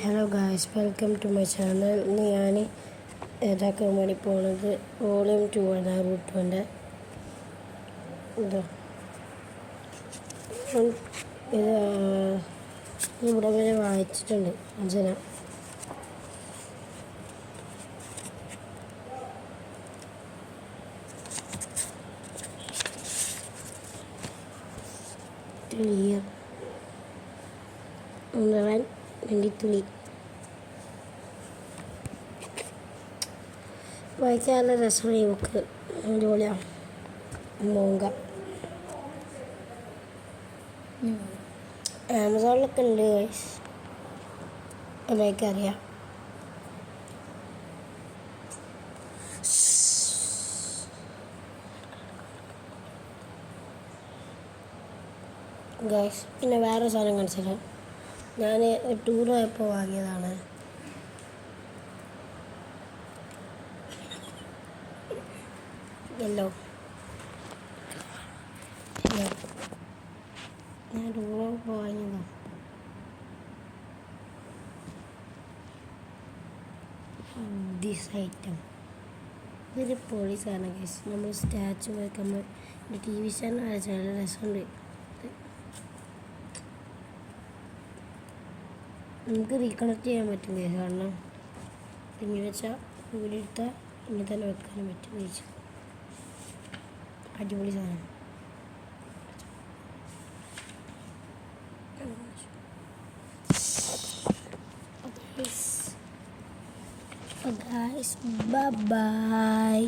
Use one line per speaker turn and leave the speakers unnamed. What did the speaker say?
Hello guys, welcome to my channel. ഇന്ന് ഞാൻ ഇതാക്കാൻ വേണ്ടി പോണത് വോളിയം 2 ആണ്. റൂട്ടോൻ്റെ ഇതാ ഇത് ഇവിടെ വരെ വായിച്ചിട്ടുണ്ട്. അഞ്ജന ക്ലിയർ 23 വായിക്കാനുള്ള രസമുള്ള ഈ ബുക്ക് അടിപൊളിയാണ്. മോങ്ക ആമസോണിലൊക്കെ ഉണ്ട് ഗൈസ്, എനിക്കറിയാം. ഗൈസ് പിന്നെ വേറെ സാധനം കാണിച്ചില്ല. ഞാൻ ടൂർ പോയപ്പോൾ വാങ്ങിയതാണ്. യെല്ലോ ഞാൻ ടൂർ പോയപ്പോൾ വാങ്ങിയതാണ്. ദിസ് ഐറ്റം ഇതൊരു പോലീസാണ് ഗൈസ്. നമ്മൾ സ്റ്റാച്ചു വയ്ക്കുമ്പോൾ TV ചാനൽ അയച്ചാൽ നല്ല രസമുണ്ട്. നമുക്ക് റീകണക്ട് ചെയ്യാൻ പറ്റും ഗൈസ്, കാരണം ഇങ്ങനെ വെച്ചാൽ വീഡിയോ എടുത്താൽ ഇങ്ങനെ തന്നെ വെക്കാനും പറ്റും ഗൈസ്. അടിപൊളി സാധനം. Guys, bye bye.